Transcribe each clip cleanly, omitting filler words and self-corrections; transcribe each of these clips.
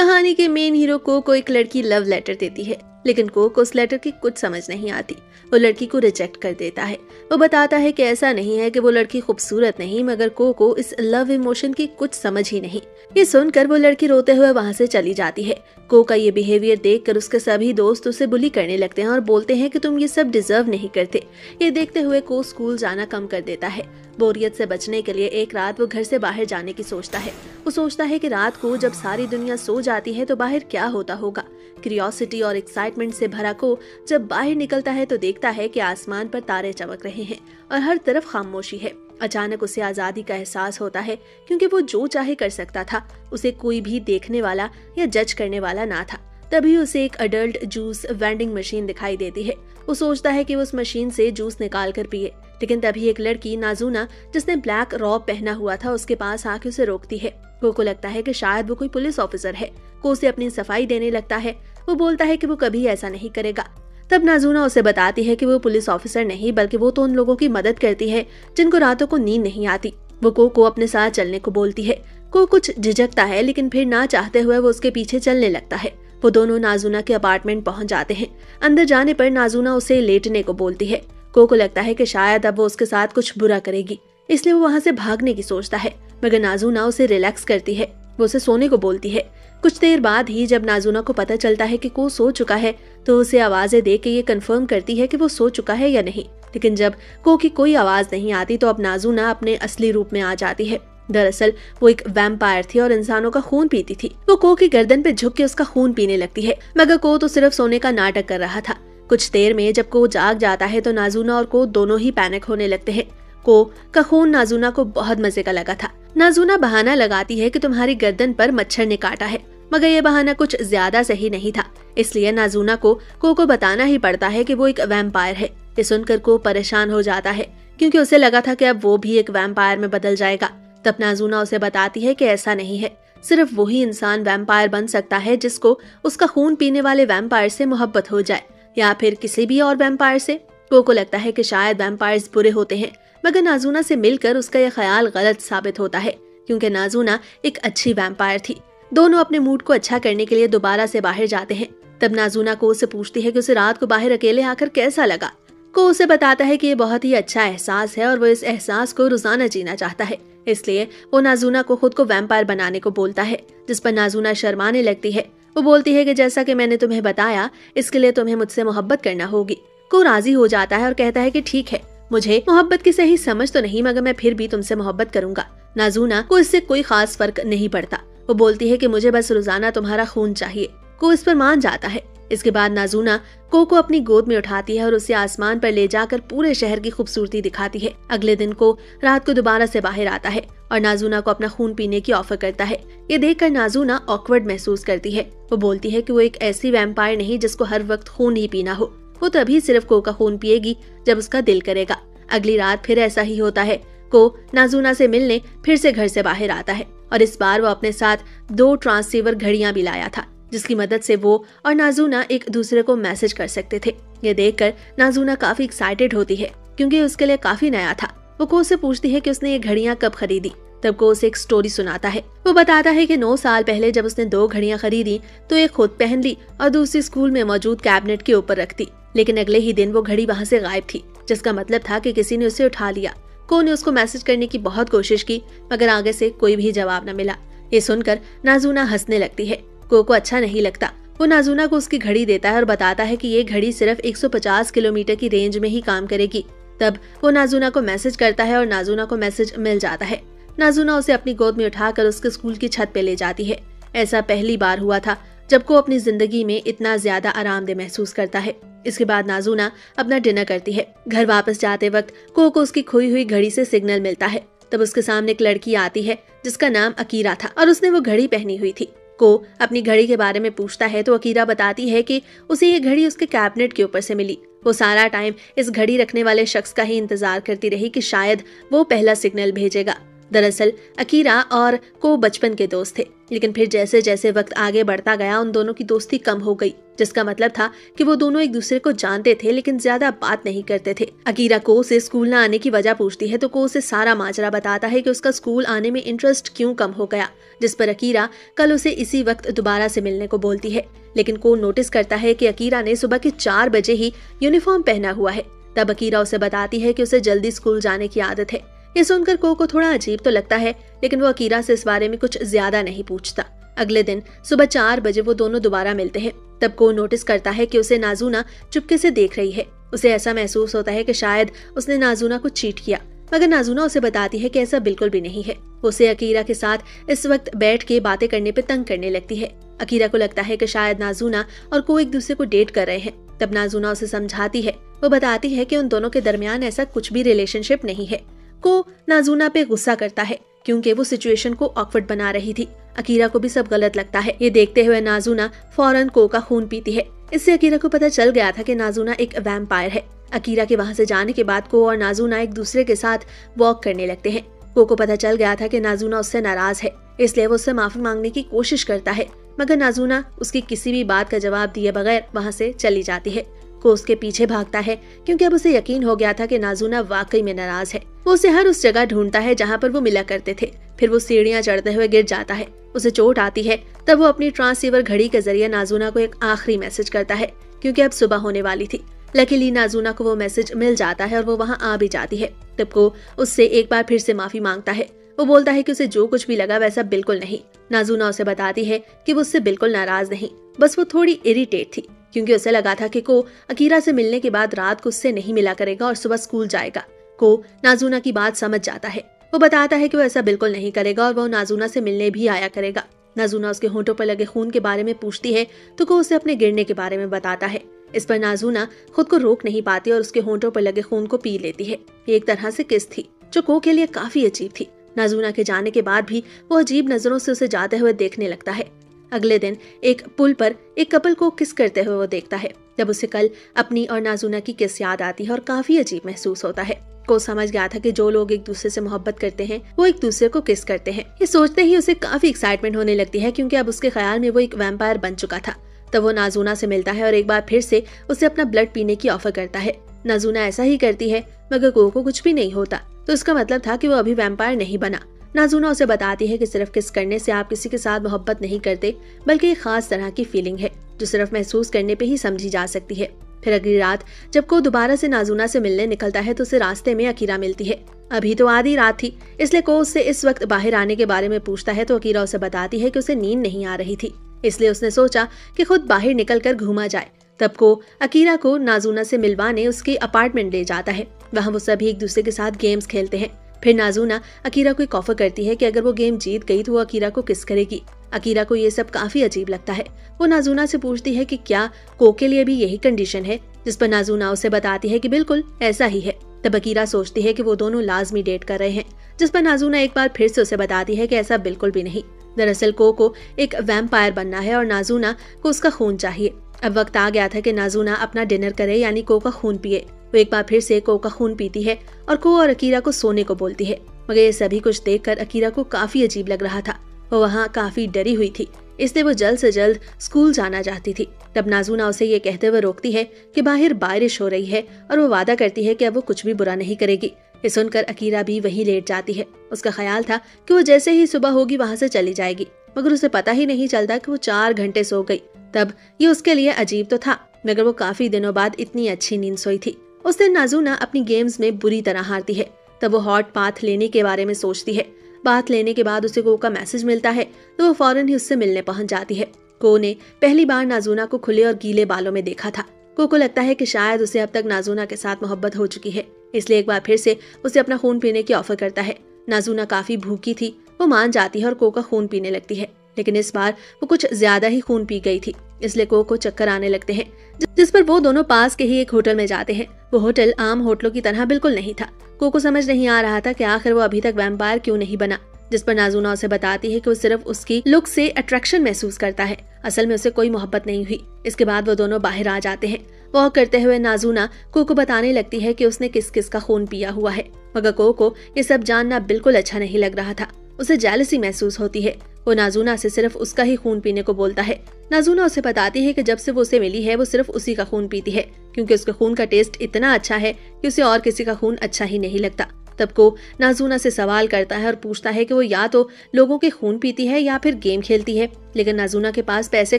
कहानी के main hero को एक लड़की लव लेटर देती है, लेकिन को उस लेटर की कुछ समझ नहीं आती। वो लड़की को रिजेक्ट कर देता है। वो बताता है कि ऐसा नहीं है कि वो लड़की खूबसूरत नहीं, मगर को इस लव इमोशन की कुछ समझ ही नहीं। ये सुनकर वो लड़की रोते हुए वहाँ से चली जाती है। को का ये बिहेवियर देखकर उसके सभी दोस्त उसे बुली करने लगते हैं और बोलते हैं कि तुम ये सब डिजर्व नहीं करते। ये देखते हुए को स्कूल जाना कम कर देता है। बोरियत से बचने के लिए एक रात वो घर से बाहर जाने की सोचता है। वो सोचता है कि रात को जब सारी दुनिया सो जाती है तो बाहर क्या होता होगा। क्यूरियोसिटी और एक्साइटमेंट से भरा को जब बाहर निकलता है तो देखता है कि आसमान पर तारे चमक रहे हैं और हर तरफ खामोशी है। अचानक उसे आजादी का एहसास होता है, क्योंकि वो जो चाहे कर सकता था। उसे कोई भी देखने वाला या जज करने वाला ना था। तभी उसे एक अडल्ट जूस वेंडिंग मशीन दिखाई देती है। वो सोचता है कि वो उस मशीन से जूस निकाल कर पिए, लेकिन तभी एक लड़की नाज़ुना, जिसने ब्लैक रॉब पहना हुआ था, उसके पास आके उसे रोकती है। को लगता है कि शायद वो कोई पुलिस ऑफिसर है। को उसे अपनी सफाई देने लगता है। वो बोलता है कि वो कभी ऐसा नहीं करेगा। तब नाज़ुना उसे बताती है कि वो पुलिस ऑफिसर नहीं, बल्कि वो तो उन लोगों की मदद करती है जिनको रातों को नींद नहीं आती। वो को अपने साथ चलने को बोलती है। को कुछ झिझकता है, लेकिन फिर ना चाहते हुए वो उसके पीछे चलने लगता है। वो दोनों नाज़ुना के अपार्टमेंट पहुंच जाते हैं। अंदर जाने पर नाज़ुना उसे लेटने को बोलती है। को लगता है कि शायद अब वो उसके साथ कुछ बुरा करेगी, इसलिए वो वहाँ से भागने की सोचता है, मगर नाज़ुना उसे रिलैक्स करती है। वो उसे सोने को बोलती है। कुछ देर बाद ही जब नाज़ुना को पता चलता है कि को सो चुका है, तो उसे आवाजें दे के ये कंफर्म करती है कि वो सो चुका है या नहीं। लेकिन जब को की कोई आवाज नहीं आती तो अब नाज़ुना अपने असली रूप में आ जाती है। दरअसल वो एक वैम्पायर थी और इंसानों का खून पीती थी। वो को की गर्दन पे झुक के उसका खून पीने लगती है, मगर को तो सिर्फ सोने का नाटक कर रहा था। कुछ देर में जब को जाग जाता है तो नाज़ुना और को दोनों ही पैनिक होने लगते हैं। को का खून नाज़ुना को बहुत मजे का लगा था। नाज़ुना बहाना लगाती है कि तुम्हारी गर्दन पर मच्छर ने काटा है, मगर ये बहाना कुछ ज्यादा सही नहीं था। इसलिए नाज़ुना को बताना ही पड़ता है कि वो एक वैम्पायर है। ये सुनकर को परेशान हो जाता है, क्योंकि उसे लगा था कि अब वो भी एक वैम्पायर में बदल जाएगा। तब नाज़ुना उसे बताती है कि ऐसा नहीं है, सिर्फ वही इंसान वैम्पायर बन सकता है जिसको उसका खून पीने वाले वैम्पायर से मोहब्बत हो जाए, या फिर किसी भी और वैम्पायर से। को लगता है कि शायद वैम्पायर्स बुरे होते हैं, मगर नाज़ुना से मिलकर उसका यह ख्याल गलत साबित होता है, क्योंकि नाज़ुना एक अच्छी वैम्पायर थी। दोनों अपने मूड को अच्छा करने के लिए दोबारा से बाहर जाते हैं। तब नाज़ुना को उसे पूछती है कि उसे रात को बाहर अकेले आकर कैसा लगा। को उसे बताता है कि ये बहुत ही अच्छा एहसास है और वो इस एहसास को रोजाना जीना चाहता है। इसलिए वो नाज़ुना को खुद को वैम्पायर बनाने को बोलता है, जिस पर नाज़ुना शर्माने लगती है। वो बोलती है कि जैसा कि मैंने तुम्हें बताया, इसके लिए तुम्हें मुझसे मोहब्बत करना होगी। को राजी हो जाता है और कहता है कि ठीक है, मुझे मोहब्बत की सही समझ तो नहीं, मगर मैं फिर भी तुमसे मोहब्बत करूंगा। नाज़ुना को इससे कोई खास फर्क नहीं पड़ता। वो बोलती है कि मुझे बस रोजाना तुम्हारा खून चाहिए। को इस पर मान जाता है। इसके बाद नाज़ुना को अपनी गोद में उठाती है और उसे आसमान पर ले जाकर पूरे शहर की खूबसूरती दिखाती है। अगले दिन को रात को दोबारा से बाहर आता है और नाज़ुना को अपना खून पीने की ऑफर करता है। ये देखकर नाज़ुना ऑकवर्ड महसूस करती है। वो बोलती है कि वो एक ऐसी वैम्पायर नहीं जिसको हर वक्त खून ही पीना हो। वो तभी सिर्फ को का खून पिएगी जब उसका दिल करेगा। अगली रात फिर ऐसा ही होता है। को नाज़ुना से मिलने फिर से घर से बाहर आता है और इस बार वो अपने साथ 2 ट्रांसीवर घड़ियां भी लाया था, जिसकी मदद से वो और नाज़ुना एक दूसरे को मैसेज कर सकते थे। ये देखकर नाज़ुना काफी एक्साइटेड होती है, क्योंकि उसके लिए काफी नया था। वो को से पूछती है कि उसने ये घड़ियां कब खरीदी। तब को उसे एक स्टोरी सुनाता है। वो बताता है कि 9 साल पहले जब उसने 2 घड़ियां खरीदी तो एक खुद पहन ली और दूसरी स्कूल में मौजूद कैबिनेट के ऊपर रख दी। लेकिन अगले ही दिन वो घड़ी वहाँ से गायब थी, जिसका मतलब था कि किसी ने उसे उठा लिया। को ने उसको मैसेज करने की बहुत कोशिश की, मगर आगे से कोई भी जवाब न मिला। ये सुनकर नाज़ुना हंसने लगती है। को अच्छा नहीं लगता। वो नाज़ुना को उसकी घड़ी देता है और बताता है कि ये घड़ी सिर्फ 150 किलोमीटर की रेंज में ही काम करेगी। तब वो नाज़ुना को मैसेज करता है और नाज़ुना को मैसेज मिल जाता है। नाज़ुना उसे अपनी गोद में उठाकर उसके स्कूल की छत पे ले जाती है। ऐसा पहली बार हुआ था जब को अपनी जिंदगी में इतना ज्यादा आरामदेह महसूस करता है। इसके बाद नाज़ुना अपना डिनर करती है। घर वापस जाते वक्त को उसकी खोई हुई घड़ी से सिग्नल मिलता है। तब उसके सामने एक लड़की आती है जिसका नाम अकीरा था और उसने वो घड़ी पहनी हुई थी। को अपनी घड़ी के बारे में पूछता है तो अकीरा बताती है कि उसे ये घड़ी उसके कैबिनेट के ऊपर से मिली। वो सारा टाइम इस घड़ी रखने वाले शख्स का ही इंतजार करती रही कि शायद वो पहला सिग्नल भेजेगा। दरअसल अकीरा और को बचपन के दोस्त थे, लेकिन फिर जैसे जैसे वक्त आगे बढ़ता गया उन दोनों की दोस्ती कम हो गई, जिसका मतलब था कि वो दोनों एक दूसरे को जानते थे लेकिन ज्यादा बात नहीं करते थे। अकीरा को से स्कूल न आने की वजह पूछती है तो को उसे सारा माजरा बताता है कि उसका स्कूल आने में इंटरेस्ट क्यों कम हो गया, जिस पर अकीरा कल उसे इसी वक्त दोबारा से मिलने को बोलती है। लेकिन को नोटिस करता है कि अकीरा ने सुबह के 4 बजे ही यूनिफॉर्म पहना हुआ है। तब अकीरा उसे बताती है कि उसे जल्दी स्कूल जाने की आदत है। ये सुनकर को थोड़ा अजीब तो लगता है, लेकिन वो अकीरा से इस बारे में कुछ ज्यादा नहीं पूछता। अगले दिन सुबह 4 बजे वो दोनों दोबारा मिलते हैं। तब को नोटिस करता है कि उसे नाज़ुना चुपके से देख रही है। उसे ऐसा महसूस होता है कि शायद उसने नाज़ुना को चीट किया, मगर नाज़ुना उसे बताती है कि ऐसा बिल्कुल भी नहीं है। उसे अकीरा के साथ इस वक्त बैठ के बातें करने पे तंग करने लगती है। अकीरा को लगता है कि शायद नाज़ुना और को एक दूसरे को डेट कर रहे हैं। तब नाज़ुना उसे समझाती है। वो बताती है कि उन दोनों के दरमियान ऐसा कुछ भी रिलेशनशिप नहीं है। को नाज़ुना पे गुस्सा करता है क्योंकि वो सिचुएशन को ऑकवर्ड बना रही थी। अकीरा को भी सब गलत लगता है। ये देखते हुए नाज़ुना फौरन को का खून पीती है। इससे अकीरा को पता चल गया था कि नाज़ुना एक वैम्पायर है। अकीरा के वहां से जाने के बाद को और नाज़ुना एक दूसरे के साथ वॉक करने लगते हैं। को पता चल गया था कि नाज़ुना उससे नाराज है, इसलिए वो उससे माफी मांगने की कोशिश करता है, मगर नाज़ुना उसकी किसी भी बात का जवाब दिए बगैर वहां से चली जाती है। को उसके पीछे भागता है क्योंकि अब उसे यकीन हो गया था कि नाज़ुना वाकई में नाराज है। वो उसे हर उस जगह ढूंढता है जहाँ पर वो मिला करते थे। फिर वो सीढ़ियाँ चढ़ते हुए गिर जाता है, उसे चोट आती है। तब वो अपनी ट्रांसीवर घड़ी के जरिए नाज़ुना को एक आखिरी मैसेज करता है क्योंकि अब सुबह होने वाली थी। लकीली नाज़ुना को वो मैसेज मिल जाता है और वो वहाँ आ भी जाती है। तब को उससे एक बार फिर से माफी मांगता है। वो बोलता है कि उसे जो कुछ भी लगा वैसा बिल्कुल नहीं। नाज़ुना उसे बताती है कि वो उससे बिल्कुल नाराज नहीं, बस वो थोड़ी इरिटेट थी क्योंकि उसे लगा था कि को अकीरा से मिलने के बाद रात को उससे नहीं मिला करेगा और सुबह स्कूल जाएगा। को नाज़ुना की बात समझ जाता है। वो बताता है कि वो ऐसा बिल्कुल नहीं करेगा और वो नाज़ुना से मिलने भी आया करेगा। नाज़ुना उसके होंठों पर लगे खून के बारे में पूछती है तो को उसे अपने गिरने के बारे में बताता है। इस पर नाज़ुना खुद को रोक नहीं पाती और उसके होंठों पर लगे खून को पी लेती है। ये एक तरह से किस थी जो को के लिए काफी अजीब थी। नाज़ुना के जाने के बाद भी वो अजीब नजरों से उसे जाते हुए देखने लगता है। अगले दिन एक पुल पर एक कपल को किस करते हुए वो देखता है। जब उसे कल अपनी और नाज़ुना की किस याद आती है और काफी अजीब महसूस होता है। को समझ गया था कि जो लोग एक दूसरे से मोहब्बत करते हैं वो एक दूसरे को किस करते हैं। ये सोचते ही उसे काफी एक्साइटमेंट होने लगती है क्योंकि अब उसके ख्याल में वो एक वैम्पायर बन चुका था। तब वो नाज़ुना से मिलता है और एक बार फिर से उसे अपना ब्लड पीने की ऑफर करता है। नाज़ुना ऐसा ही करती है मगर को कुछ भी नहीं होता, तो इसका मतलब था कि वो अभी वैम्पायर नहीं बना। नाज़ुना उसे बताती है कि सिर्फ किस करने से आप किसी के साथ मोहब्बत नहीं करते, बल्कि एक खास तरह की फीलिंग है जो सिर्फ महसूस करने पे ही समझी जा सकती है। फिर अगली रात जब को दोबारा से नाज़ुना से मिलने निकलता है तो उसे रास्ते में अकीरा मिलती है। अभी तो आधी रात थी, इसलिए को उससे इस वक्त बाहर आने के बारे में पूछता है तो अकीरा उसे बताती है कि उसे नींद नहीं आ रही थी, इसलिए उसने सोचा कि खुद बाहर निकलकर घूमा जाए। तब को अकीरा को नाज़ुना से मिलवाने उसके अपार्टमेंट ले जाता है। वहाँ वो सभी एक दूसरे के साथ गेम्स खेलते हैं। फिर नाज़ुना अकीरा को एक ऑफर करती है कि अगर वो गेम जीत गई तो वो अकीरा को किस करेगी। अकीरा को ये सब काफी अजीब लगता है। वो नाज़ुना से पूछती है कि क्या को के लिए भी यही कंडीशन है, जिस पर नाज़ुना उसे बताती है कि बिल्कुल ऐसा ही है। तब अकीरा सोचती है कि वो दोनों लाजमी डेट कर रहे हैं, जिस पर नाज़ुना एक बार फिर से उसे बताती है कि ऐसा बिल्कुल भी नहीं। दरअसल को एक वैम्पायर बनना है और नाज़ुना को उसका खून चाहिए। अब वक्त आ गया था कि नाज़ुना अपना डिनर करे, यानी को का खून पिए। वो एक बार फिर से को का खून पीती है और को और अकीरा को सोने को बोलती है, मगर ये सभी कुछ देखकर अकीरा को काफी अजीब लग रहा था। वो वहाँ काफी डरी हुई थी, इसलिए वो जल्द से जल्द स्कूल जाना चाहती थी। तब नाज़ुना उसे ये कहते हुए रोकती है कि बाहर बारिश हो रही है और वो वादा करती है कि अब वो कुछ भी बुरा नहीं करेगी। ये सुनकर अकीरा भी वहीं लेट जाती है। उसका ख्याल था कि वो जैसे ही सुबह होगी वहां से चली जाएगी, मगर उसे पता ही नहीं चलता कि वो 4 घंटे सो गई। तब ये उसके लिए अजीब तो था, मगर वो काफी दिनों बाद इतनी अच्छी नींद सोई थी। उस दिन नाज़ुना अपनी गेम्स में बुरी तरह हारती है। तब वो हॉट बाथ लेने के बारे में सोचती है। बात लेने के बाद उसे को का मैसेज मिलता है तो वो फौरन ही उससे मिलने पहुंच जाती है। को ने पहली बार नाज़ुना को खुले और गीले बालों में देखा था। को लगता है कि शायद उसे अब तक नाज़ुना के साथ मोहब्बत हो चुकी है, इसलिए एक बार फिर से उसे अपना खून पीने की ऑफर करता है। नाज़ुना काफी भूखी थी, वो मान जाती है और को का खून पीने लगती है, लेकिन इस बार वो कुछ ज्यादा ही खून पी गई थी, इसलिए को चक्कर आने लगते हैं, जिस पर वो दोनों पास के ही एक होटल में जाते हैं। वो होटल आम होटलों की तरह बिल्कुल नहीं था। को समझ नहीं आ रहा था कि आखिर वो अभी तक वैम्पायर क्यों नहीं बना, जिस पर नाज़ुना उसे बताती है कि वो सिर्फ उसकी लुक से अट्रैक्शन महसूस करता है, असल में उसे कोई मोहब्बत नहीं हुई। इसके बाद वो दोनों बाहर आ जाते हैं वॉक करते हुए नाज़ुना को बताने लगती है कि उसने किस किस का खून पिया हुआ है, मगर को ये सब जानना बिल्कुल अच्छा नहीं लग रहा था। उसे जेलसी महसूस होती है। वो नाज़ुना से सिर्फ उसका ही खून पीने को बोलता है। नाज़ुना उसे बताती है कि जब से वो उसे मिली है वो सिर्फ उसी का खून पीती है, क्योंकि उसके खून का टेस्ट इतना अच्छा है कि उसे और किसी का खून अच्छा ही नहीं लगता। तब को नाज़ुना से सवाल करता है और पूछता है कि वो या तो लोगों के खून पीती है या फिर गेम खेलती है, लेकिन नाज़ुना के पास पैसे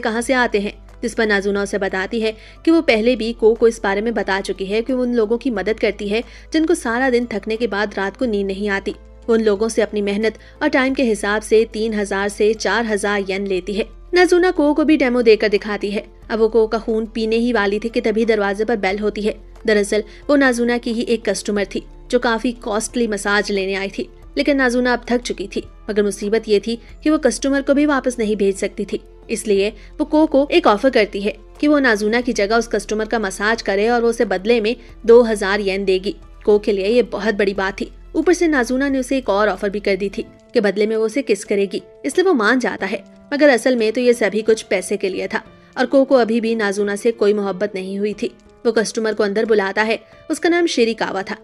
कहाँ से आते हैं। जिस पर नाज़ुना उसे बताती है कि वो पहले भी को इस बारे में बता चुकी है कि वो उन लोगों की मदद करती है जिनको सारा दिन थकने के बाद रात को नींद नहीं आती। वो उन लोगों से अपनी मेहनत और टाइम के हिसाब से 3000 से 4000 येन लेती है। नाज़ुना को भी डेमो देकर दिखाती है। अब वो को का खून पीने ही वाली थी कि तभी दरवाजे पर बेल होती है। दरअसल वो नाज़ुना की ही एक कस्टमर थी जो काफी कॉस्टली मसाज लेने आई थी, लेकिन नाज़ुना अब थक चुकी थी। मगर मुसीबत ये थी कि वो कस्टमर को भी वापस नहीं भेज सकती थी, इसलिए वो को एक ऑफर करती है कि वो नाज़ुना की जगह उस कस्टमर का मसाज करे और वो उसे बदले में 2000 येन देगी। को के लिए ये बहुत बड़ी बात थी। ऊपर से नाज़ुना ने उसे एक और ऑफर भी कर दी थी कि बदले में वो उसे किस करेगी, इसलिए वो मान जाता है। मगर असल में तो ये सभी कुछ पैसे के लिए था और को अभी भी नाज़ुना से कोई मोहब्बत नहीं हुई थी। वो कस्टमर को अंदर बुलाता है। उसका नाम शिरिकावा था।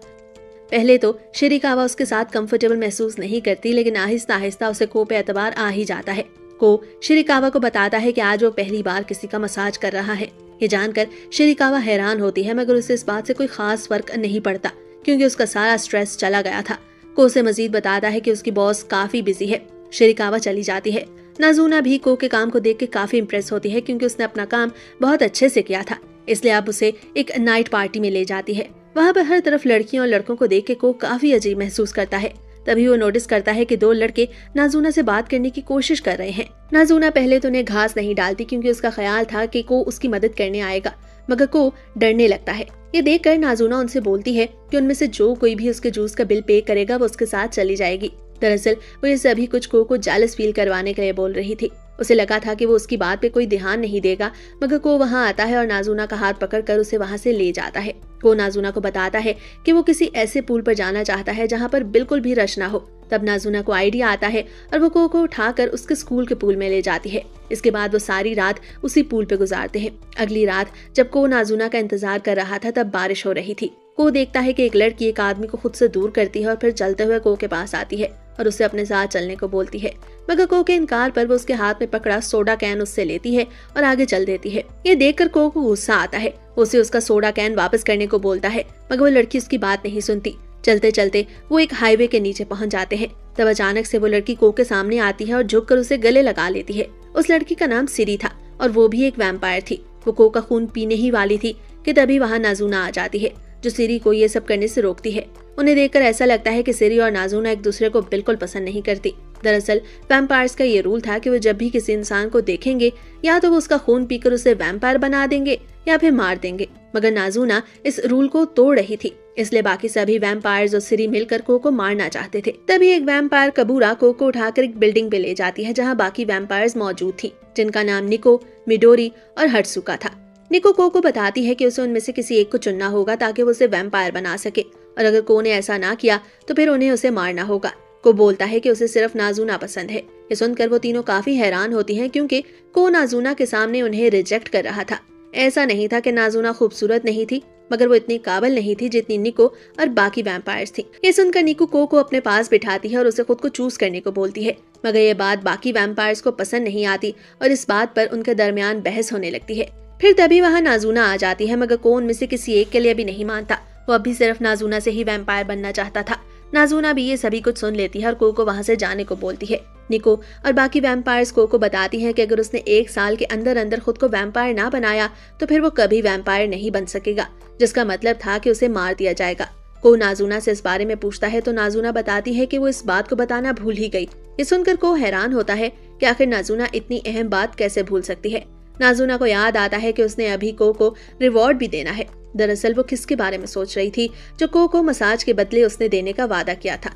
पहले तो शिरिकावा उसके साथ कंफर्टेबल महसूस नहीं करती, लेकिन आहिस्ता आहिस्ता उसे को पे एतबार आ ही जाता है। को शिरिकावा को बताता है कि आज वो पहली बार किसी का मसाज कर रहा है। ये जानकर शिरिकावा हैरान होती है, मगर उसे इस बात से कोई खास फर्क नहीं पड़ता क्योंकि उसका सारा स्ट्रेस चला गया था। को उसे मजीद बताता है कि उसकी बॉस काफी बिजी है। शिरिकावा चली जाती है। नाज़ुना भी को के काम को देख के काफी इम्प्रेस होती है क्योंकि उसने अपना काम बहुत अच्छे से किया था, इसलिए अब उसे एक नाइट पार्टी में ले जाती है। वहाँ पर हर तरफ लड़कियों और लड़कों को देख के को काफी अजीब महसूस करता है। तभी वो नोटिस करता है कि 2 लड़के नाज़ुना से बात करने की कोशिश कर रहे हैं। नाज़ुना पहले तो उन्हें घास नहीं डालती क्योंकि उसका ख्याल था कि को उसकी मदद करने आएगा, मगर को डरने लगता है। ये देखकर नाज़ुना उनसे बोलती है कि उनमें से जो कोई भी उसके जूस का बिल पे करेगा वो उसके साथ चली जाएगी। दरअसल वो ये सभी कुछ को जेलस फील करवाने के लिए बोल रही थी। उसे लगा था कि वो उसकी बात पे कोई ध्यान नहीं देगा, मगर को वहाँ आता है और नाज़ुना का हाथ पकड़कर उसे वहाँ से ले जाता है। को नाज़ुना को बताता है कि वो किसी ऐसे पूल पर जाना चाहता है जहाँ पर बिल्कुल भी रश ना हो। तब नाज़ुना को आइडिया आता है और वो को उठाकर उसके स्कूल के पूल में ले जाती है। इसके बाद वो सारी रात उसी पूल पे गुजारते हैं। अगली रात जब को नाज़ुना का इंतजार कर रहा था तब बारिश हो रही थी। को देखता है कि एक लड़की एक आदमी को खुद से दूर करती है और फिर चलते हुए को के पास आती है और उसे अपने साथ चलने को बोलती है, मगर को के इनकार पर वो उसके हाथ में पकड़ा सोडा कैन उससे लेती है और आगे चल देती है। ये देखकर को गुस्सा आता है। उसे उसका सोडा कैन वापस करने को बोलता है, मगर वो लड़की उसकी बात नहीं सुनती। चलते चलते वो एक हाईवे के नीचे पहुंच जाते हैं। तब अचानक से वो लड़की को के सामने आती है और झुककर उसे गले लगा लेती है। उस लड़की का नाम सिरी था और वो भी एक वैम्पायर थी। वो को का खून पीने ही वाली थी कि तभी वहाँ नाज़ुना आ जाती है जो सिरी को ये सब करने से रोकती है। उन्हें देखकर ऐसा लगता है कि सिरी और नाज़ुना एक दूसरे को बिल्कुल पसंद नहीं करती। दरअसल वैम्पायर्स का ये रूल था कि वो जब भी किसी इंसान को देखेंगे या तो वो उसका खून पीकर उसे वैम्पायर बना देंगे या फिर मार देंगे, मगर नाज़ुना इस रूल को तोड़ रही थी, इसलिए बाकी सभी वैम्पायर्स और सिरी मिलकर को मारना चाहते थे। तभी एक वैम्पायर कबूरा को उठाकर एक बिल्डिंग पे ले जाती है जहाँ बाकी वैम्पायर्स मौजूद थी, जिनका नाम निको, मिडोरी और हट्सुका था। निको को बताती है कि उसे उनमें से किसी एक को चुनना होगा ताकि वो उसे वैम्पायर बना सके, और अगर को ने ऐसा ना किया तो फिर उन्हें उसे मारना होगा। को बोलता है कि उसे सिर्फ नाज़ुना पसंद है। ये सुनकर वो तीनों काफी हैरान होती हैं क्योंकि को नाज़ुना के सामने उन्हें रिजेक्ट कर रहा था। ऐसा नहीं था कि नाज़ुना खूबसूरत नहीं थी, मगर वो इतनी काबिल नहीं थी जितनी निको और बाकी वैम्पायर्स थी। ये सुनकर निको को अपने पास बिठाती है और उसे खुद को चूज करने को बोलती है, मगर ये बात बाकी वैम्पायर्स को पसंद नहीं आती और इस बात पर उनके दरमियान बहस होने लगती है। फिर तभी वहाँ नाज़ुना आ जाती है, मगर को उनमें से किसी एक के लिए भी नहीं मानता। वो अभी सिर्फ नाज़ुना से ही वैम्पायर बनना चाहता था। नाज़ुना भी ये सभी कुछ सुन लेती है और को वहाँ से जाने को बोलती है। निको और बाकी वैम्पायर्स को बताती हैं कि अगर उसने 1 साल के अंदर अंदर खुद को वैम्पायर ना बनाया तो फिर वो कभी वैम्पायर नहीं बन सकेगा, जिसका मतलब था कि उसे मार दिया जाएगा। को नाज़ुना से इस बारे में पूछता है तो नाज़ुना बताती है कि वो इस बात को बताना भूल ही गई। ये सुनकर को हैरान होता है कि आखिर नाज़ुना इतनी अहम बात कैसे भूल सकती है। नाज़ुना को याद आता है कि उसने अभी को रिवॉर्ड भी देना है। दरअसल वो किसके बारे में सोच रही थी जो को मसाज के बदले उसने देने का वादा किया था।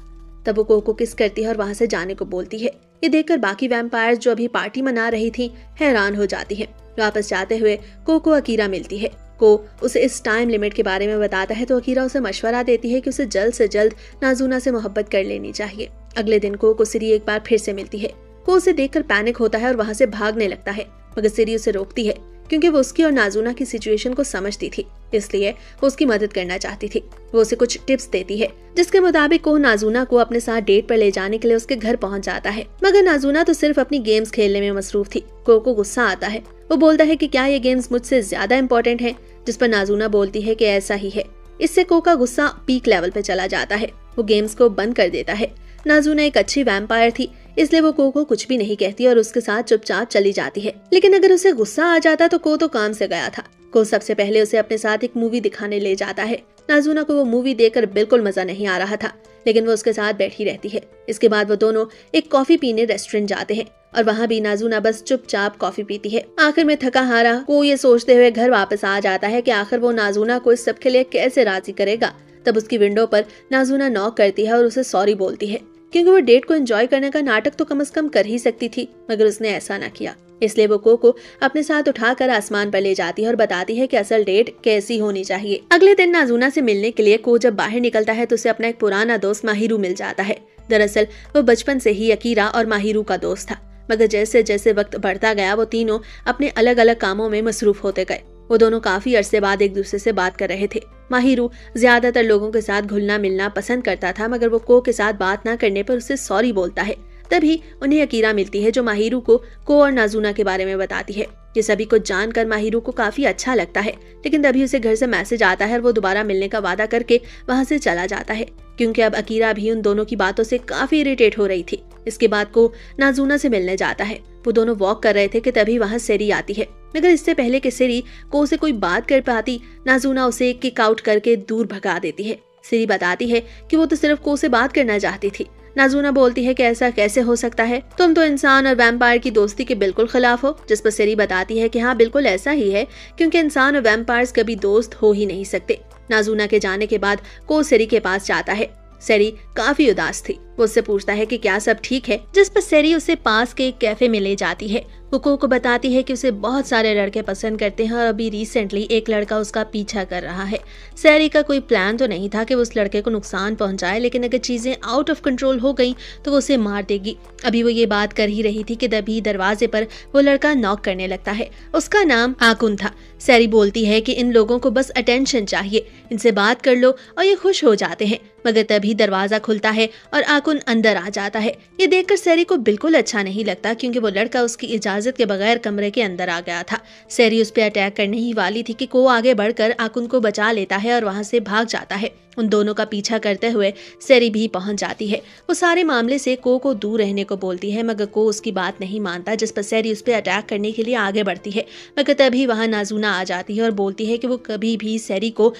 तब वो को किस करती है और वहां से जाने को बोलती है। ये देखकर बाकी वैम्पायर्स जो अभी पार्टी मना रही थी हैरान हो जाती हैं। वापस जाते हुए को अकीरा मिलती है। को उसे इस टाइम लिमिट के बारे में बताता है तो अकीरा उसे मशवरा देती है कि उसे जल्द से जल्द नाज़ुना से मोहब्बत कर लेनी चाहिए। अगले दिन को सिरी एक बार फिर से मिलती है। को उसे देखकर पैनिक होता है और वहां से भागने लगता है, मगर सिरी उसे रोकती है। क्योंकि वो उसकी और नाज़ुना की सिचुएशन को समझती थी, इसलिए वो उसकी मदद करना चाहती थी। वो उसे कुछ टिप्स देती है, जिसके मुताबिक वो नाज़ुना को अपने साथ डेट पर ले जाने के लिए उसके घर पहुंच जाता है। मगर नाज़ुना तो सिर्फ अपनी गेम्स खेलने में मसरूफ थी। को गुस्सा आता है। वो बोलता है कि क्या ये गेम्स मुझसे ज्यादा इम्पोर्टेंट हैं, जिस पर नाज़ुना बोलती है कि ऐसा ही है। इससे को का गुस्सा पीक लेवल पे चला जाता है। वो गेम्स को बंद कर देता है। नाज़ुना एक अच्छी वैम्पायर थी, इसलिए वो को कुछ भी नहीं कहती और उसके साथ चुपचाप चली जाती है। लेकिन अगर उसे गुस्सा आ जाता तो को काम से गया था। को सबसे पहले उसे अपने साथ एक मूवी दिखाने ले जाता है। नाज़ुना को वो मूवी देखकर बिल्कुल मजा नहीं आ रहा था, लेकिन वो उसके साथ बैठी रहती है। इसके बाद वो दोनों एक कॉफी पीने रेस्टोरेंट जाते हैं और वहाँ भी नाज़ुना बस चुपचाप कॉफी पीती है। आखिर में थका हारा को ये सोचते हुए घर वापस आ जाता है कि आखिर वो नाज़ुना को इस सब के लिए कैसे राजी करेगा। तब उसकी विंडो पर नाज़ुना नॉक करती है और उसे सॉरी बोलती है, क्योंकि वो डेट को एंजॉय करने का नाटक तो कम से कम कर ही सकती थी, मगर उसने ऐसा ना किया। इसलिए वो को अपने साथ उठाकर आसमान पर ले जाती है और बताती है कि असल डेट कैसी होनी चाहिए। अगले दिन नाज़ुना से मिलने के लिए को जब बाहर निकलता है तो उसे अपना एक पुराना दोस्त माहिरू मिल जाता है। दरअसल वो बचपन से ही अकीरा और माहिरू का दोस्त था, मगर जैसे जैसे वक्त बढ़ता गया वो तीनों अपने अलग अलग कामों में मसरूफ होते गए। वो दोनों काफी अरसे बाद एक दूसरे से बात कर रहे थे। माहिरू ज्यादातर लोगों के साथ घुलना मिलना पसंद करता था, मगर वो को के साथ बात ना करने पर उससे सॉरी बोलता है। तभी उन्हें अकीरा मिलती है, जो माहिरू को और नाज़ुना के बारे में बताती है। ये सभी कुछ जानकर माहिरू को काफी अच्छा लगता है, लेकिन तभी उसे घर से मैसेज आता है और वो दोबारा मिलने का वादा करके वहाँ से चला जाता है, क्योंकि अब अकीरा भी उन दोनों की बातों से काफी इरिटेट हो रही थी। इसके बाद को नाज़ुना से मिलने जाता है। वो दोनों वॉक कर रहे थे कि तभी वहाँ सेरी आती है, मगर इससे पहले कि सेरी को से कोई बात कर पाती, नाज़ुना उसे किक आउट करके दूर भगा देती है। सेरी बताती है कि वो तो सिर्फ को से बात करना चाहती थी। नाज़ुना बोलती है कि ऐसा कैसे हो सकता है, तुम तो इंसान और वैम्पायर की दोस्ती के बिल्कुल खिलाफ हो। जिस पर सेरी बताती है कि हाँ बिल्कुल ऐसा ही है, क्योंकि इंसान और वैम्पायर्स कभी दोस्त हो ही नहीं सकते। नाज़ुना के जाने के बाद को सेरी के पास जाता है। सेरी काफी उदास थी। वो उससे पूछता है कि क्या सब ठीक है, जिस पर सेरी उसे पास के एक कैफे में ले जाती है। वो को बताती है कि उसे बहुत सारे लड़के पसंद करते हैं और अभी रिसेंटली एक लड़का उसका पीछा कर रहा है। सेरी का कोई प्लान तो नहीं था कि वो उस लड़के को नुकसान पहुंचाए, लेकिन अगर चीजें आउट ऑफ कंट्रोल हो गई तो वो उसे मार देगी। अभी वो ये बात कर ही रही थी कि तभी दरवाजे पर वो लड़का नॉक करने लगता है। उसका नाम आकुन था। सेरी बोलती है कि इन लोगों को बस अटेंशन चाहिए, इनसे बात कर लो और ये खुश हो जाते हैं। मगर तभी दरवाजा खुलता है और आकुन अंदर आ जाता है। ये देखकर सेरी को बिल्कुल अच्छा नहीं लगता, क्योंकि वो लड़का उसकी इजाजत के बगैर कमरे के अंदर आ गया था। सेरी उस पर अटैक करने ही वाली थी कि को आगे बढ़कर आकुन को बचा लेता है और वहां से भाग जाता है। उन दोनों का पीछा करते हुए सेरी भी पहुंच जाती है। वो सारे मामले से को दूर रहने को बोलती है, मगर को उसकी बात नहीं मानता, जिस पर सेरी उस पर अटैक करने के लिए आगे बढ़ती है। मगर तभी वहां नाज़ुना आ जाती है और बोलती है कि वो कभी भी सेरी को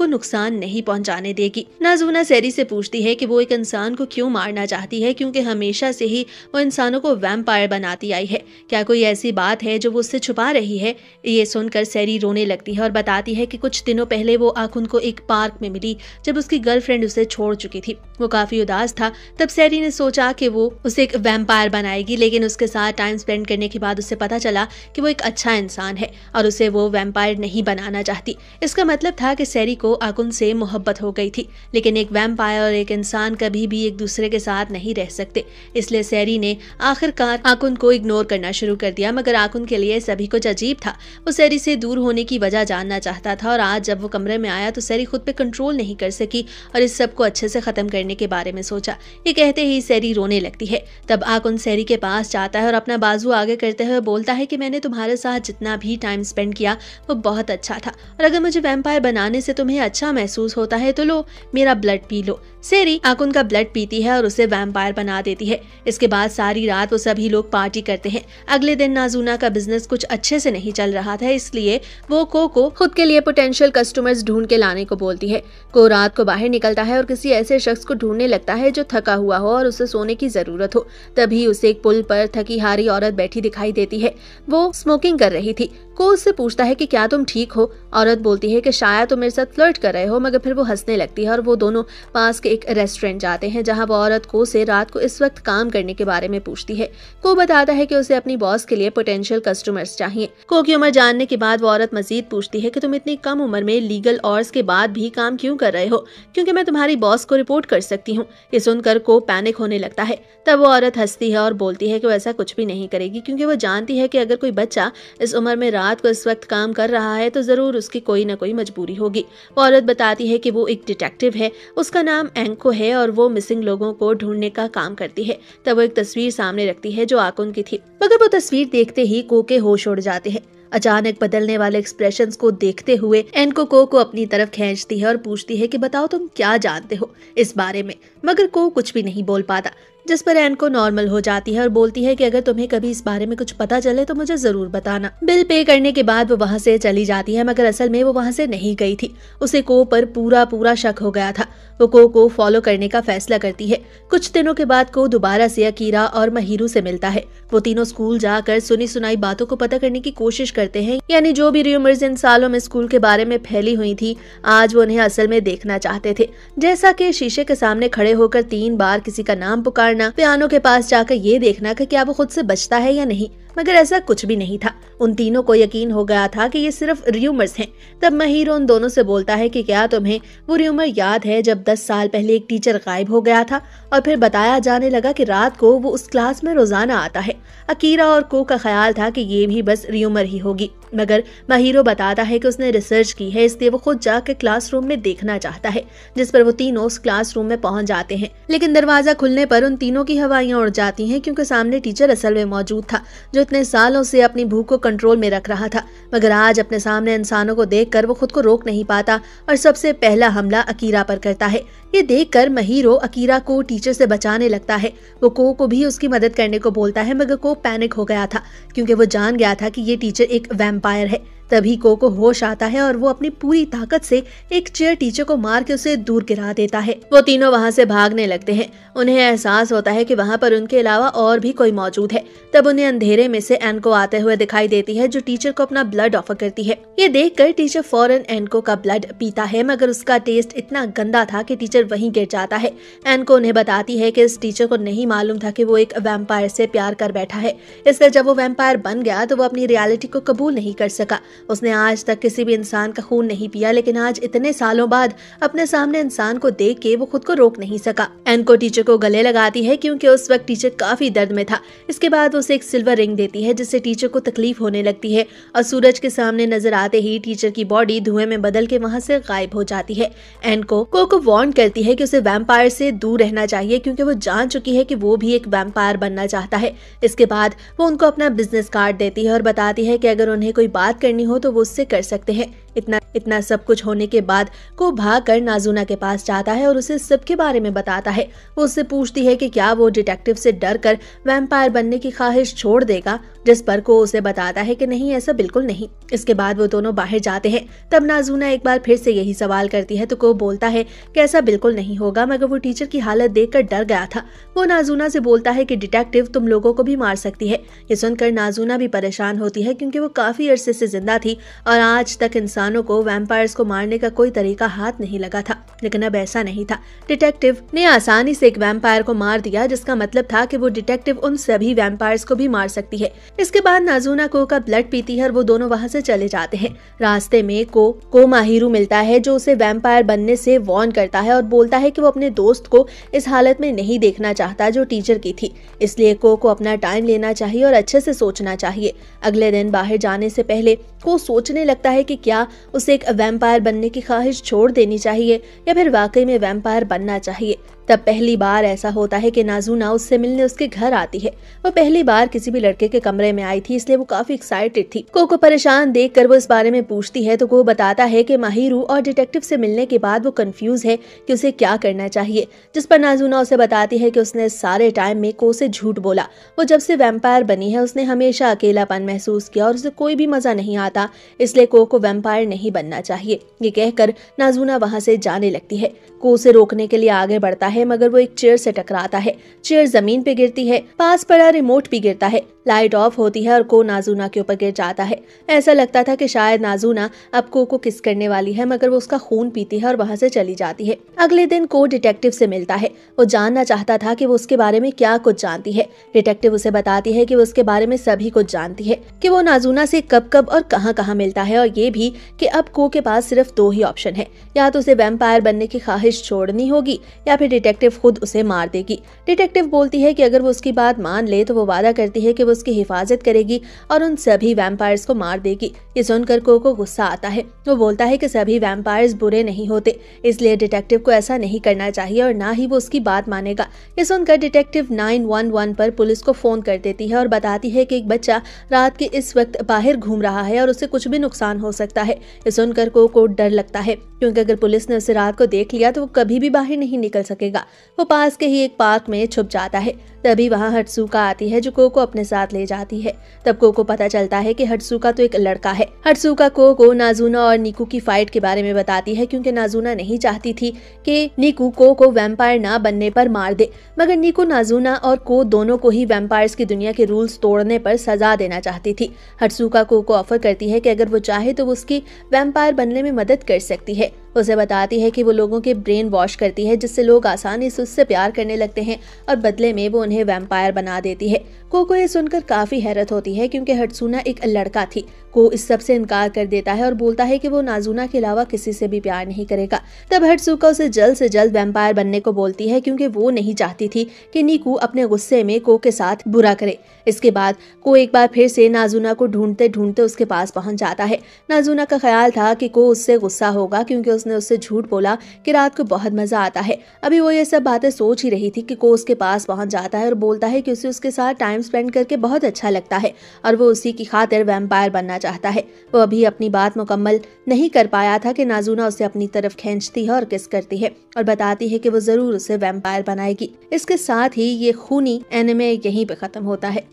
नुकसान नहीं पहुंचाने देगी। नाज़ुना सेरी से पूछती है कि वो एक इंसान को क्यों मारना चाहती है, क्योंकि हमेशा से ही वो इंसानों को वैम्पायर बनाती आई है। क्या कोई ऐसी बात है जो वो उससे छुपा रही है? ये सुनकर सेरी रोने लगती है और बताती है कि कुछ दिनों पहले वो आकुन को एक पार्क में मिली, जब उसकी गर्लफ्रेंड उसे छोड़ चुकी थी। वो काफी उदास था। तब सेरी ने सोचा कि वो उसे एक वैम्पायर बनाएगी, लेकिन उसके साथ टाइम स्पेंड करने के बाद उसे पता चला कि वो एक अच्छा इंसान है और उसे वो वैम्पायर नहीं बनाना चाहती। इसका मतलब था कि सेरी को आकुन से मोहब्बत हो गई थी, लेकिन एक वैम्पायर और एक इंसान कभी भी एक दूसरे के साथ नहीं रह सकते। इसलिए सेरी ने आखिरकार आकुन को इग्नोर करना शुरू कर दिया। मगर आकुन के लिए सभी कुछ अजीब था। वो सेरी से दूर होने की वजह जानना चाहता था और आज जब वो कमरे में आया तो सेरी खुद पे कंट्रोल नहीं कर सकी और इस सब को अच्छे से खत्म करने के बारे में सोचा। ये कहते ही सेरी रोने लगती है। तब आकुन सेरी के पास जाता है और अपना बाजू आगे करते हुए बोलता है कि मैंने तुम्हारे साथ जितना भी टाइम स्पेंड किया वो बहुत अच्छा था, और अगर मुझे वैम्पायर बनाने से तुम्हें अच्छा महसूस होता है तो लो मेरा ब्लड पी लो। सेरी आकुन का ब्लड पीती है और उसे वैम्पायर बना देती है। इसके बाद सारी रात वो सभी लोग पार्टी करते हैं। अगले दिन नाज़ुना का बिजनेस कुछ अच्छे से नहीं चल रहा था, इसलिए वो को खुद के लिए पोटेंशियल कस्टमर्स ढूंढ के लाने को बोलती है। को रात को बाहर निकलता है और किसी ऐसे शख्स को ढूंढने लगता है जो थका हुआ हो और उसे सोने की जरूरत हो। तभी उसे एक पुल पर थकी हारी औरत बैठी दिखाई देती है। वो स्मोकिंग कर रही थी। को उससे पूछता है कि क्या तुम ठीक हो? औरत बोलती है कि शायद तुम मेरे साथ फ्लर्ट कर रहे हो, मगर फिर वो हंसने लगती है और वो दोनों पास के एक रेस्टोरेंट जाते हैं, जहां वो औरत को से रात को इस वक्त काम करने के बारे में पूछती है। को बताता है कि उसे अपनी बॉस के लिए पोटेंशियल कस्टमर्स चाहिए। को की उम्र जानने के बाद वो औरत मजीद पूछती है कि तुम इतनी कम उम्र में लीगल ऑर्स के बाद भी काम क्यों कर रहे हो? क्योंकि मैं तुम्हारी बॉस को रिपोर्ट कर सकती हूँ। ये सुनकर को पैनिक होने लगता है। तब वो औरत हंसती है और बोलती है कि वो ऐसा कुछ भी नहीं करेगी, क्योंकि वो जानती है कि अगर कोई बच्चा इस उम्र में रात को इस वक्त काम कर रहा है तो जरूर उसकी कोई ना कोई मजबूरी होगी। वो औरत बताती है कि वो एक डिटेक्टिव है, उसका नाम एंको है और वो मिसिंग लोगों को ढूंढने का काम करती है। तब वो एक तस्वीर सामने रखती है जो आकुन की थी, मगर वो तस्वीर देखते ही को के होश उड़ जाते हैं। अचानक बदलने वाले एक्सप्रेशंस को देखते हुए एनको को अपनी तरफ खींचती है और पूछती है कि बताओ तुम क्या जानते हो इस बारे में, मगर को कुछ भी नहीं बोल पाता, जिस पर एनको नॉर्मल हो जाती है और बोलती है कि अगर तुम्हें कभी इस बारे में कुछ पता चले तो मुझे जरूर बताना। बिल पे करने के बाद वो वहाँ से चली जाती है, मगर असल में वो वहाँ से नहीं गई थी। उसे को पर पूरा शक हो गया था। वो को फॉलो करने का फैसला करती है। कुछ दिनों के बाद को दोबारा से अकीरा और महिरू से मिलता है। वो तीनों स्कूल जाकर सुनी सुनाई बातों को पता करने की कोशिश करते हैं, यानी जो भी र्यूमर्स इन सालों में स्कूल के बारे में फैली हुई थी, आज वो उन्हें असल में देखना चाहते थे। जैसा कि शीशे के सामने खड़े होकर 3 बार किसी का नाम पुकारना, पियानो के पास जाकर ये देखना कि क्या वो खुद से बचता है या नहीं, मगर ऐसा कुछ भी नहीं था। उन तीनों को यकीन हो गया था कि ये सिर्फ र्यूमर्स हैं। तब महिरो उन दोनों से बोलता है कि क्या तुम्हें वो र्यूमर याद है जब 10 साल पहले एक टीचर गायब हो गया था और फिर बताया जाने लगा कि रात को वो उस क्लास में रोजाना आता है। अकीरा और को का ख्याल था कि ये भी बस र्यूमर ही होगी, मगर महिरो बताता है कि उसने रिसर्च की है, इसलिए वो खुद जाकर क्लासरूम में देखना चाहता है, जिस पर वो तीनों उस क्लासरूम में पहुंच जाते हैं। लेकिन दरवाजा खुलने पर उन तीनों की हवाइयां उड़ जाती हैं, क्योंकि सामने टीचर असल में मौजूद था, जो इतने सालों से अपनी भूख को कंट्रोल में रख रहा था, मगर आज अपने सामने इंसानों को देखकर वो खुद को रोक नहीं पाता और सबसे पहला हमला अकीरा पर करता है। ये देखकर महिरो अकीरा को टीचर से बचाने लगता है। वो को भी उसकी मदद करने को बोलता है, मगर को पैनिक हो गया था, क्योंकि वो जान गया था कि ये टीचर एक वैम्पायर है। तभी को होश आता है और वो अपनी पूरी ताकत से एक चेयर टीचर को मार के उसे दूर गिरा देता है। वो तीनों वहाँ से भागने लगते हैं। उन्हें एहसास होता है कि वहाँ पर उनके अलावा और भी कोई मौजूद है। तब उन्हें अंधेरे में से एनको आते हुए दिखाई देती है, जो टीचर को अपना ब्लड ऑफर करती है। ये देखकर टीचर फौरन एनको का ब्लड पीता है, मगर उसका टेस्ट इतना गंदा था कि टीचर वहीं गिर जाता है। एनको उन्हें बताती है कि इस टीचर को नहीं मालूम था कि वो एक वैम्पायर से प्यार कर बैठा है, इसलिए जब वो वैम्पायर बन गया तो वो अपनी रियलिटी को कबूल नहीं कर सका। उसने आज तक किसी भी इंसान का खून नहीं पिया, लेकिन आज इतने सालों बाद अपने सामने इंसान को देख के वो खुद को रोक नहीं सका। एनको टीचर को गले लगाती है, क्योंकि उस वक्त टीचर काफी दर्द में था। इसके बाद उसे एक सिल्वर रिंग देती है, जिससे टीचर को तकलीफ होने लगती है और सूरज के सामने नजर आते ही टीचर की बॉडी धुएं में बदल के वहाँ से गायब हो जाती है। एनको को वार्न करती है कि उसे वैम्पायर से दूर रहना चाहिए, क्योंकि वो जान चुकी है कि वो भी एक वैम्पायर बनना चाहता है। इसके बाद वो उनको अपना बिजनेस कार्ड देती है और बताती है कि अगर उन्हें कोई बात करनी हो तो वो उससे कर सकते हैं। इतना सब कुछ होने के बाद को भागकर नाजुना के पास जाता है और उसे सबके बारे में बताता है। वो उससे पूछती है कि क्या वो डिटेक्टिव से डरकर वैम्पायर बनने की ख्वाहिश छोड़ देगा, जिस पर को उसे बताता है कि नहीं, ऐसा बिल्कुल नहीं। इसके बाद वो दोनों बाहर जाते हैं। तब नाजुना एक बार फिर से यही सवाल करती है तो को बोलता है कि ऐसा बिल्कुल नहीं होगा, मगर वो टीचर की हालत देखकर डर गया था। वो नाजुना से बोलता है कि डिटेक्टिव तुम लोगों को भी मार सकती है। ये सुनकर नाजुना भी परेशान होती है, क्योंकि वो काफी अरसे से जिंदा थी और आज तक इंसानों को वैम्पायर्स को मारने का कोई तरीका हाथ नहीं लगा था। लेकिन अब ऐसा नहीं था। डिटेक्टिव ने आसानी से एक वैम्पायर को मार दिया, जिसका मतलब था कि वो डिटेक्टिव उन सभी वैम्पायर्स को भी मार सकती है। इसके बाद नाजुना को का ब्लड पीती है और वो दोनों वहाँ से चले जाते हैं। रास्ते में को माहिरू मिलता है, जो उसे वैम्पायर बनने से वार्न करता है और बोलता है कि वो अपने दोस्त को इस हालत में नहीं देखना चाहता जो टीचर की थी, इसलिए को अपना टाइम लेना चाहिए और अच्छे से सोचना चाहिए। अगले दिन बाहर जाने से पहले को सोचने लगता है कि क्या उसे एक वैम्पायर बनने की ख्वाहिश छोड़ देनी चाहिए या फिर वाकई में वैम्पायर बनना चाहिए। तब पहली बार ऐसा होता है कि नाजुना उससे मिलने उसके घर आती है। वो पहली बार किसी भी लड़के के कमरे में आई थी, इसलिए वो काफी एक्साइटेड थी। को परेशान देखकर वो इस बारे में पूछती है तो को बताता है कि माहिरू और डिटेक्टिव से मिलने के बाद वो कंफ्यूज है कि उसे क्या करना चाहिए, जिस पर नाजुना उसे बताती है कि उसने सारे टाइम में को से झूठ बोला। वो जब से वैम्पायर बनी है उसने हमेशा अकेलापन महसूस किया और उसे कोई भी मजा नहीं आता, इसलिए को वैम्पायर नहीं बनना चाहिए। ये कहकर नाजुना वहाँ से जाने लगती है। को उसे रोकने के लिए आगे बढ़ता है, मगर वो एक चेयर से टकराता है। चेयर जमीन पे गिरती है, पास पड़ा रिमोट भी गिरता है, लाइट ऑफ होती है और को नाजुना के ऊपर गिर जाता है। ऐसा लगता था कि शायद नाजुना अब को किस करने वाली है, मगर वो उसका खून पीती है और वहाँ से चली जाती है। अगले दिन को डिटेक्टिव से मिलता है। वो जानना चाहता था कि वो उसके बारे में क्या कुछ जानती है। डिटेक्टिव उसे बताती है कि वो उसके बारे में सभी कुछ जानती है, कि वो नाजुना से कब और कहाँ मिलता है, और ये भी कि अब को के पास सिर्फ 2 ही ऑप्शन है, या तो उसे वैम्पायर बनने की ख्वाहिश छोड़नी होगी या फिर डिटेक्टिव खुद उसे मार देगी। डिटेक्टिव बोलती है कि अगर वो उसकी बात मान ले तो वो वादा करती है कि वो उसकी हिफाजत करेगी और उन सभी वैम्पायर्स को मार देगी। ये सुनकर को गुस्सा आता है। वो बोलता है कि सभी वैम्पायर्स बुरे नहीं होते, इसलिए डिटेक्टिव को ऐसा नहीं करना चाहिए और ना ही वो उसकी बात मानेगा। ये सुनकर डिटेक्टिव 911 पर पुलिस को फोन कर देती है और बताती है कि एक बच्चा रात के इस वक्त बाहर घूम रहा है और उसे कुछ भी नुकसान हो सकता है। ये सुनकर को डर लगता है, क्योंकि अगर पुलिस ने उसे रात को देख लिया तो वो कभी भी बाहर नहीं निकल सकेगा। वो पास के ही एक पार्क में छुप जाता है। तभी वहाँ हट्सुका आती है जो को अपने साथ ले जाती है। तब को पता चलता है कि हट्सुका तो एक लड़का है। हट्सुका को नाजुना और निकू की फाइट के बारे में बताती है, क्योंकि नाजुना नहीं चाहती थी कि निकू को वैम्पायर ना बनने पर मार दे, मगर निकू नाजुना और को दोनों को ही वैम्पायर्स की दुनिया के रूल्स तोड़ने पर सजा देना चाहती थी। हट्सुका को ऑफर करती है कि अगर वो चाहे तो वो उसकी वैम्पायर बनने में मदद कर सकती है। उसे बताती है कि वो लोगों के ब्रेन वॉश करती है, जिससे लोग आसानी से उससे प्यार करने लगते हैं और बदले में वो उन्हें वैम्पायर बना देती है। को ये सुनकर काफी हैरत होती है, क्योंकि हट्सुना एक लड़का थी। को इस सब से इनकार कर देता है और बोलता है कि वो नाजुना के अलावा किसी से भी प्यार नहीं करेगा। तब हट्सुका उसे जल्द से जल्द वैम्पायर बनने को बोलती है, क्योंकि वो नहीं चाहती थी कि निकू अपने गुस्से में को के साथ बुरा करे। इसके बाद को एक बार फिर से नाजुना को ढूंढते ढूंढते उसके पास पहुंच जाता है। नाजुना का ख्याल था कि को उससे गुस्सा होगा, क्योंकि उसने उससे झूठ बोला कि रात को बहुत मजा आता है। अभी वो ये सब बातें सोच ही रही थी कि को उसके पास पहुंच जाता है और बोलता है कि उसे उसके साथ टाइम स्पेंड करके बहुत अच्छा लगता है और वो उसी की खातिर वैम्पायर बनना चाहता है। वो अभी अपनी बात मुकम्मल नहीं कर पाया था कि नाजुना उसे अपनी तरफ खींचती है और किस करती है और बताती है कि वो जरूर उसे वैम्पायर बनाएगी। इसके साथ ही ये खूनी एनिमे यहीं पे खत्म होता है।